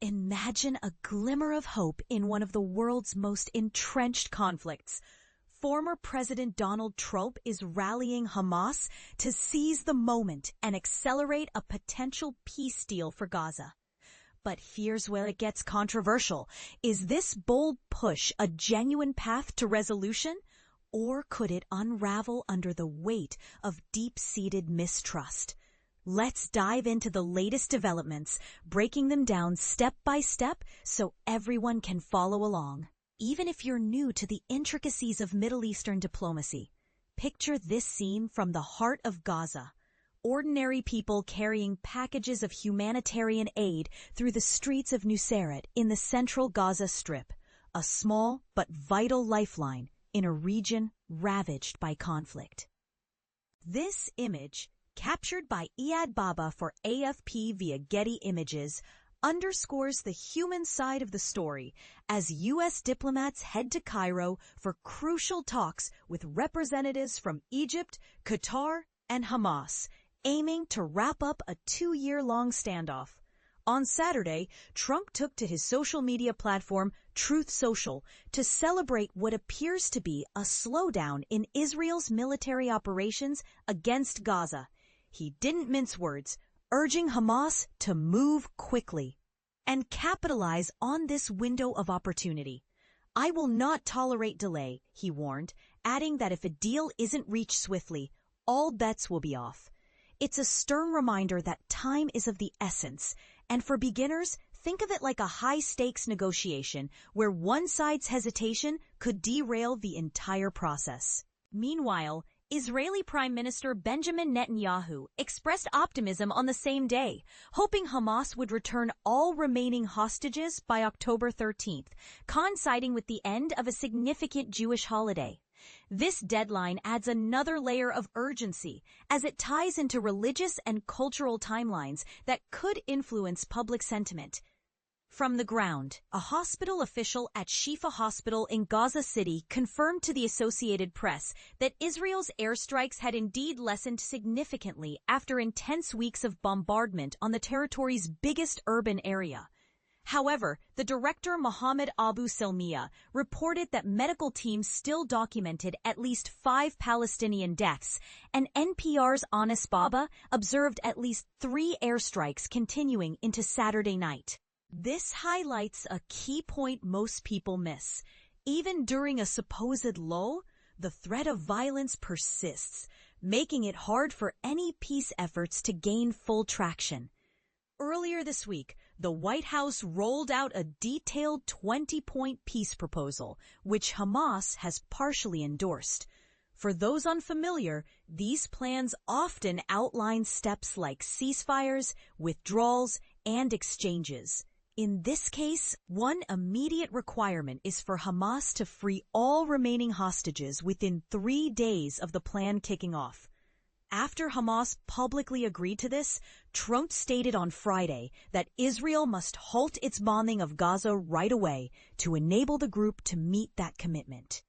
Imagine a glimmer of hope in one of the world's most entrenched conflicts. Former President Donald Trump is rallying Hamas to seize the moment and accelerate a potential peace deal for Gaza. But here's where it gets controversial. Is this bold push a genuine path to resolution? Or could it unravel under the weight of deep-seated mistrust? Let's dive into the latest developments, breaking them down step by step so everyone can follow along. Even if you're new to the intricacies of Middle Eastern diplomacy, picture this scene from the heart of Gaza. Ordinary people carrying packages of humanitarian aid through the streets of Nuseirat in the central Gaza Strip, a small but vital lifeline in a region ravaged by conflict. This image, captured by Iyad Baba for AFP via Getty Images, underscores the human side of the story as U.S. diplomats head to Cairo for crucial talks with representatives from Egypt, Qatar, and Hamas, aiming to wrap up a 2-year-long standoff. On Saturday, Trump took to his social media platform, Truth Social, to celebrate what appears to be a slowdown in Israel's military operations against Gaza. He didn't mince words, urging Hamas to move quickly and capitalize on this window of opportunity. "I will not tolerate delay," he warned, adding that if a deal isn't reached swiftly, all bets will be off. It's a stern reminder that time is of the essence, and for beginners, think of it like a high-stakes negotiation where one side's hesitation could derail the entire process. Meanwhile, Israeli Prime Minister Benjamin Netanyahu expressed optimism on the same day, hoping Hamas would return all remaining hostages by October 13th, coinciding with the end of a significant Jewish holiday. This deadline adds another layer of urgency as it ties into religious and cultural timelines that could influence public sentiment. From the ground, a hospital official at Shifa Hospital in Gaza City confirmed to the Associated Press that Israel's airstrikes had indeed lessened significantly after intense weeks of bombardment on the territory's biggest urban area. However, the director Mohammed Abu Selmiya reported that medical teams still documented at least 5 Palestinian deaths, and NPR's Anas Baba observed at least 3 airstrikes continuing into Saturday night. This highlights a key point most people miss. Even during a supposed lull, the threat of violence persists, making it hard for any peace efforts to gain full traction. Earlier this week, the White House rolled out a detailed 20-point peace proposal, which Hamas has partially endorsed. For those unfamiliar, these plans often outline steps like ceasefires, withdrawals, and exchanges. In this case, one immediate requirement is for Hamas to free all remaining hostages within 3 days of the plan kicking off. After Hamas publicly agreed to this, Trump stated on Friday that Israel must halt its bombing of Gaza right away to enable the group to meet that commitment.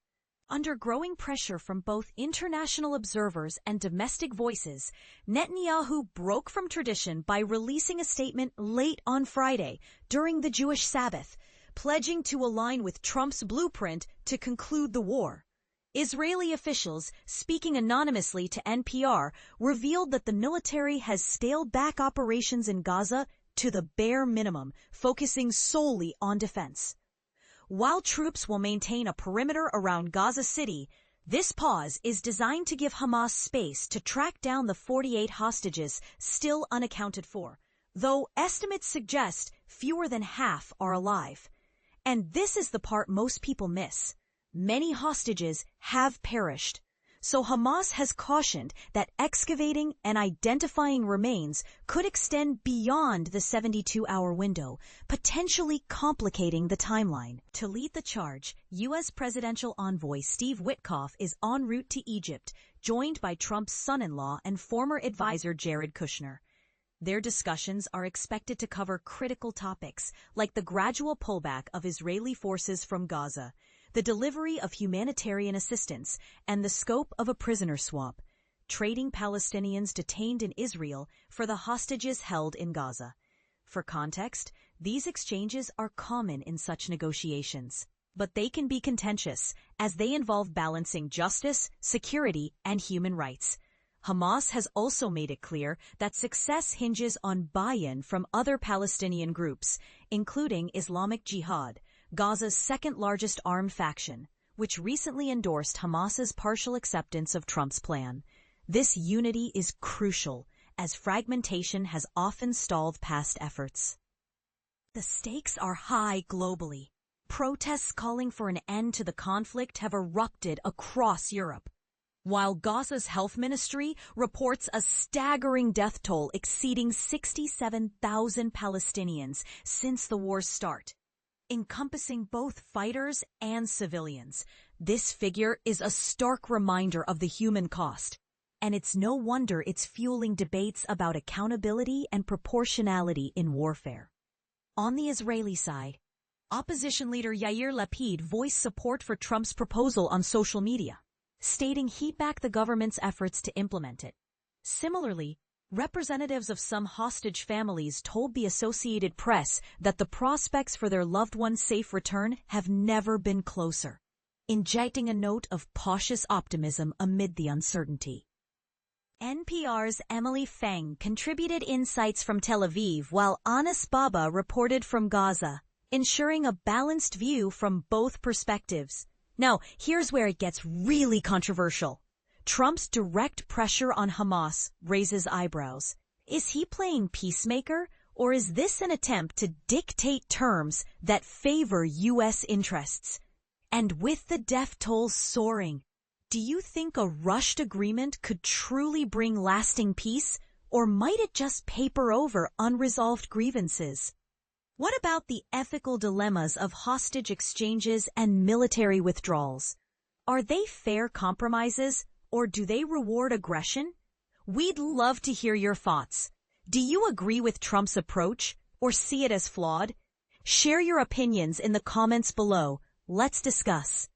Under growing pressure from both international observers and domestic voices, Netanyahu broke from tradition by releasing a statement late on Friday during the Jewish Sabbath, pledging to align with Trump's blueprint to conclude the war. Israeli officials, speaking anonymously to NPR, revealed that the military has scaled back operations in Gaza to the bare minimum, focusing solely on defense. While troops will maintain a perimeter around Gaza City, this pause is designed to give Hamas space to track down the 48 hostages still unaccounted for, though estimates suggest fewer than half are alive. And this is the part most people miss. Many hostages have perished. So Hamas has cautioned that excavating and identifying remains could extend beyond the 72-hour window, potentially complicating the timeline. To lead the charge, U.S. presidential envoy Steve Witkoff is en route to Egypt, joined by Trump's son-in-law and former advisor Jared Kushner. Their discussions are expected to cover critical topics like the gradual pullback of Israeli forces from Gaza, the delivery of humanitarian assistance, and the scope of a prisoner swap, trading Palestinians detained in Israel for the hostages held in Gaza. For context, These exchanges are common in such negotiations, but they can be contentious as they involve balancing justice, security, and human rights. Hamas has also made it clear that success hinges on buy-in from other Palestinian groups, including Islamic Jihad, Gaza's second-largest armed faction, which recently endorsed Hamas's partial acceptance of Trump's plan. This unity is crucial, as fragmentation has often stalled past efforts. The stakes are high globally. Protests calling for an end to the conflict have erupted across Europe, while Gaza's health ministry reports a staggering death toll exceeding 67,000 Palestinians since the war's start, encompassing both fighters and civilians. This figure is a stark reminder of the human cost, and it's no wonder it's fueling debates about accountability and proportionality in warfare. On the Israeli side, opposition leader Yair Lapid voiced support for Trump's proposal on social media, stating he backed the government's efforts to implement it. Similarly, representatives of some hostage families told the Associated Press that the prospects for their loved one's safe return have never been closer, injecting a note of cautious optimism amid the uncertainty. NPR's Emily Feng contributed insights from Tel Aviv, while Anas Baba reported from Gaza, ensuring a balanced view from both perspectives. Now, here's where it gets really controversial. Trump's direct pressure on Hamas raises eyebrows. Is he playing peacemaker, or is this an attempt to dictate terms that favor U.S. interests? And with the death toll soaring, do you think a rushed agreement could truly bring lasting peace, or might it just paper over unresolved grievances? What about the ethical dilemmas of hostage exchanges and military withdrawals? Are they fair compromises, or do they reward aggression? We'd love to hear your thoughts. Do you agree with Trump's approach, or see it as flawed? Share your opinions in the comments below. Let's discuss.